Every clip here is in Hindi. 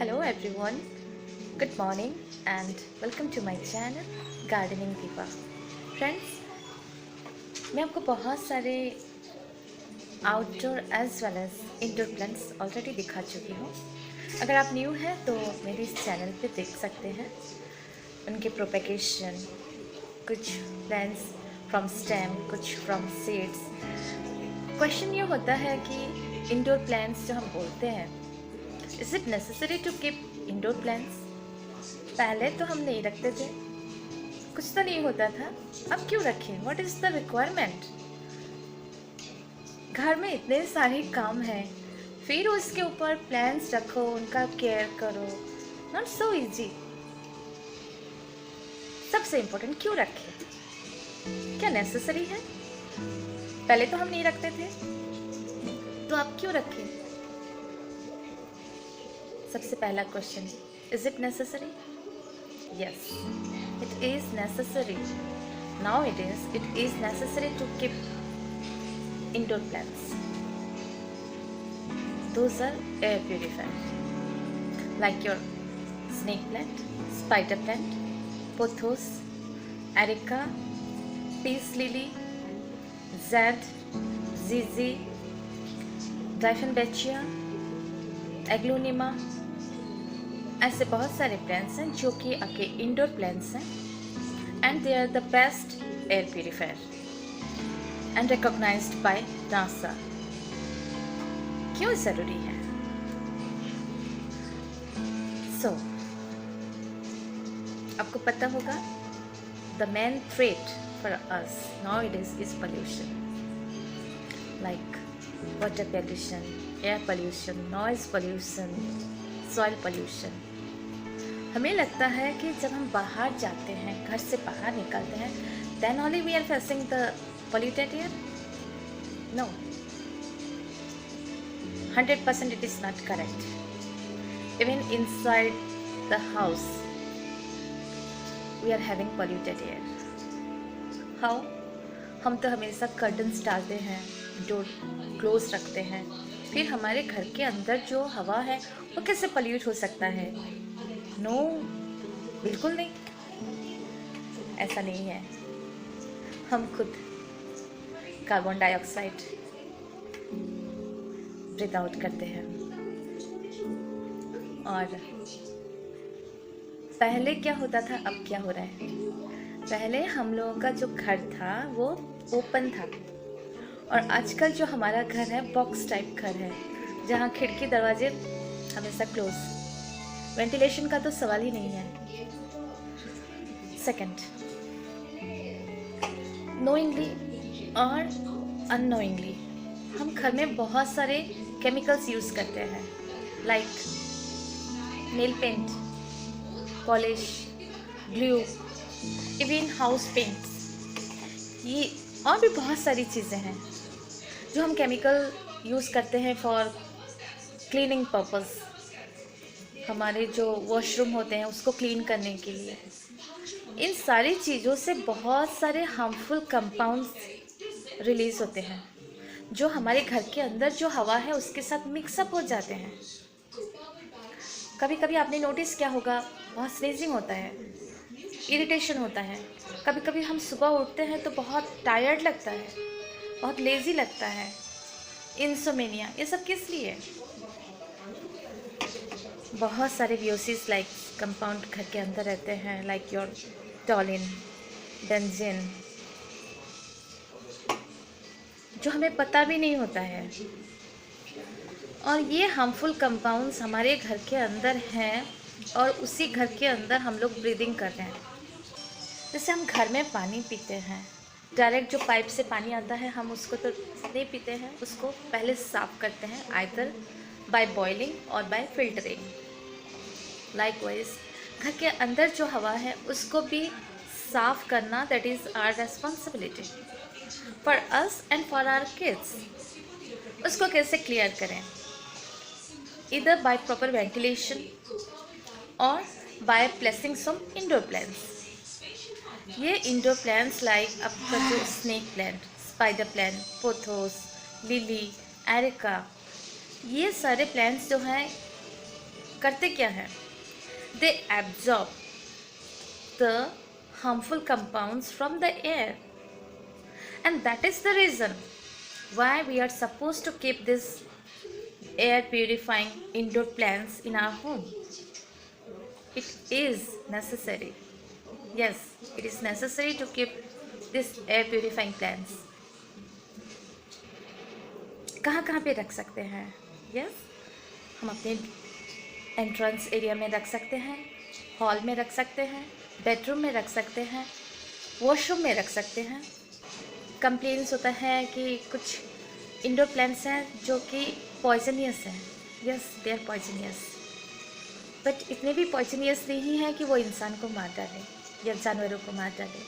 Hello everyone, good morning and welcome to my channel Gardening Diva. Friends, मैं आपको बहुत सारे outdoor as well as indoor plants already दिखा चुकी हूँ. अगर आप न्यू हैं तो मेरे इस चैनल पे देख सकते हैं उनके प्रोपेगेशन, कुछ प्लांट्स फ्रॉम स्टेम, कुछ फ्रॉम सीड्स. क्वेश्चन ये होता है कि इंडोर प्लांट्स जो हम बोलते हैं, is it necessary to keep indoor plants? पहले तो हम नहीं रखते थे, कुछ तो नहीं होता था, अब क्यों रखें? What is the requirement? घर में इतने सारे काम हैं, फिर उसके ऊपर प्लांट्स रखो, उनका केयर करो, नॉट सो इजी. सबसे इम्पोर्टेंट, क्यों रखें? क्या नेसेसरी है? पहले तो हम नहीं रखते थे, तो आप क्यों रखें? सबसे पहला question, is it necessary? Yes, it is necessary. Now it is necessary to keep indoor plants. Those are air purifiers, like your snake plant, spider plant, pothos, erica, peace lily, zed, zizi, dieffenbachia, aglaonema. ऐसे बहुत सारे प्लांट्स हैं जो कि आपके इंडोर प्लांट्स हैं, and they are the best air purifier and recognised by NASA. क्यों ज़रूरी है? सो आपको पता होगा, the main threat for us nowadays is pollution, like water pollution, air pollution, noise pollution, soil pollution. हमें लगता है कि जब हम बाहर जाते हैं, घर से बाहर निकलते हैं, then only we are facing the polluted air. No, 100% it is not correct. Even inside the house we are having polluted air. How? हम तो हमेशा कर्टन्स डालते हैं, डोर क्लोज रखते हैं, फिर हमारे घर के अंदर जो हवा है वो कैसे पोल्यूट हो सकता है? नो, बिल्कुल नहीं, ऐसा नहीं है. हम खुद कार्बन डाइऑक्साइड ब्रीथ आउट करते हैं. और पहले क्या होता था, अब क्या हो रहा है? पहले हम लोगों का जो घर था वो ओपन था, और आजकल जो हमारा घर है बॉक्स टाइप घर है, जहाँ खिड़की दरवाजे हमेशा क्लोज. वेंटिलेशन का तो सवाल ही नहीं है. सेकंड, नोइंगली और अननोइंगली हम घर में बहुत सारे केमिकल्स यूज़ करते हैं, like nail paint, polish, glue, even house paints. ये और भी बहुत सारी चीज़ें हैं जो हम केमिकल यूज़ करते हैं फॉर क्लीनिंग पर्पस. हमारे जो वॉशरूम होते हैं उसको क्लीन करने के लिए. इन सारी चीज़ों से बहुत सारे हार्मफुल कंपाउंड्स रिलीज़ होते हैं जो हमारे घर के अंदर जो हवा है उसके साथ मिक्सअप हो जाते हैं. कभी कभी आपने नोटिस किया होगा, बहुत स्नीजिंग होता है, इरिटेशन होता है. कभी कभी हम सुबह उठते हैं तो बहुत टायर्ड लगता है, बहुत लेज़ी लगता है, इंसोमेनिया. ये सब किस लिए? बहुत सारे VOCs लाइक कंपाउंड घर के अंदर रहते हैं, लाइक योर टॉलिन, बेंजीन, जो हमें पता भी नहीं होता है. और ये हार्मफुल कंपाउंड्स हमारे घर के अंदर हैं, और उसी घर के अंदर हम लोग ब्रीदिंग कर रहे हैं. जैसे हम घर में पानी पीते हैं, डायरेक्ट जो पाइप से पानी आता है हम उसको तो नहीं पीते हैं, उसको पहले साफ़ करते हैं, आइदर बाय बॉइलिंग और बाय फिल्टरिंग. लाइकवाइज घर के अंदर जो हवा है उसको भी साफ़ करना, that is our responsibility for us and for our kids. उसको कैसे क्लियर करें? इधर बाय प्रॉपर वेंटिलेशन और by placing some indoor plants. ये इंडोर प्लांट्स लाइक आपका जो snake plant, spider plant, pothos, lily, areca, ये सारे प्लांट्स जो हैं करते क्या है? They absorb the harmful compounds from the air, and that is the reason why we are supposed to keep this air purifying indoor plants in our home. It is necessary. Yes, it is necessary to keep this air purifying plants. कहाँ कहाँ पे रख सकते हैं? Yes, हम अपने एंट्रेंस एरिया में रख सकते हैं, हॉल में रख सकते हैं, बेडरूम में रख सकते हैं, वॉशरूम में रख सकते हैं। कंप्लेंट्स होता है कि कुछ इंडोर प्लांट्स हैं जो कि पॉइजनियस हैं। Yes, they are poisonous, but इतने भी पॉइजनियस नहीं है कि वो इंसान को मार डाले या जानवरों को मार डाले।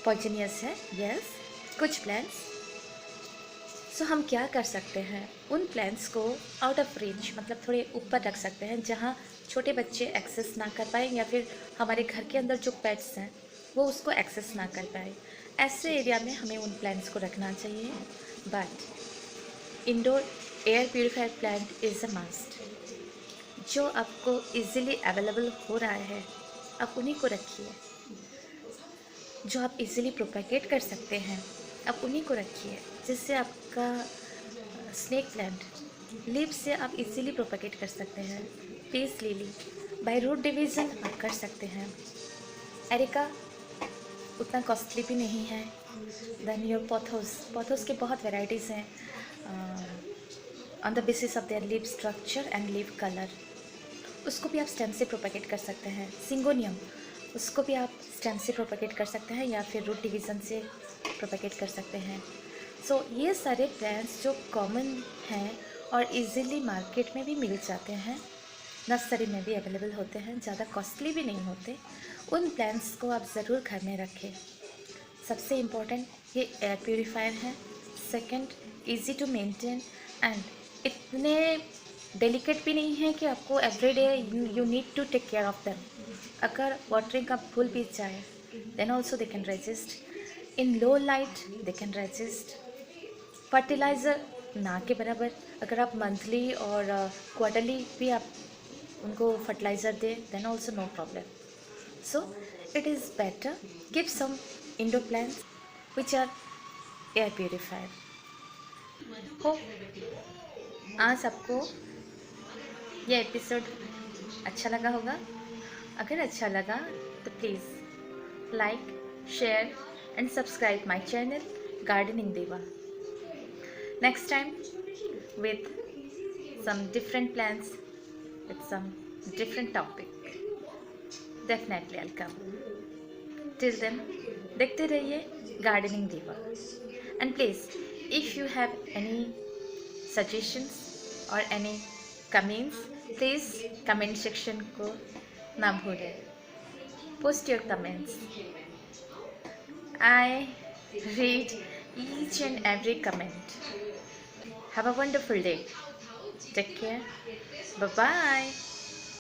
पॉइजनियस है यस कुछ प्लांट्स। सो हम क्या कर सकते हैं, उन प्लांट्स को आउट ऑफ रेंज, मतलब थोड़े ऊपर रख सकते हैं जहाँ छोटे बच्चे एक्सेस ना कर पाए, या फिर हमारे घर के अंदर जो पेट्स हैं वो उसको एक्सेस ना कर पाए। ऐसे एरिया में हमें उन प्लांट्स को रखना चाहिए। But indoor air purifier plant is a must. जो आपको इजीली अवेलेबल हो रहा है आप उन्हीं को रखिए। जो आप इजीली प्रोपेगेट कर सकते हैं आप उन्हीं को रखिए, जिससे आपका स्नेक प्लांट लीव्स से आप इजीली प्रोपेगेट कर सकते हैं। Peace lily by root division आप कर सकते हैं। एरिका उतना कॉस्टली भी नहीं है। देन योर पोथोस के बहुत वेराइटीज़ हैं on the basis of their leave structure and leave colour. उसको भी आप स्टेम से प्रोपेगेट कर सकते हैं। सिंगोनियम उसको भी आप स्टेम से प्रोपेगेट कर सकते हैं या फिर रूट डिवीज़न से प्रोपेगेट कर सकते हैं। सो ये सारे प्लांट्स जो कॉमन हैं और इजीली मार्केट में भी मिल जाते हैं, नर्सरी में भी अवेलेबल होते हैं, ज़्यादा कॉस्टली भी नहीं होते, उन प्लांट्स को आप ज़रूर घर में रखें। सबसे इम्पोर्टेंट ये एयर प्योरीफायर है। Second, easy to maintain and इतने डेलिकेट भी नहीं है कि आपको everyday you need to take care of them. अगर वाटरिंग का भूल भी जाए then also they can resist. In low light they can resist. Fertiliser ना के बराबर, अगर आप मंथली और क्वार्टरली भी आप उनको फर्टिलाइज़र दें then also no problem. So it is better keep some indoor plants which are air purifier. हो आज आपको यह एपिसोड अच्छा लगा होगा। अगर अच्छा लगा तो please like, share and subscribe my channel Gardening Deva. Next time with some different plants, with some different topic. Definitely I'll come. Till then, देखते रहिए Gardening Deva. And please, if you have any suggestions or any comments, please comment section को ना भूलें. Post your comments. I read each and every comment. Have a wonderful day. Take care. Bye-bye.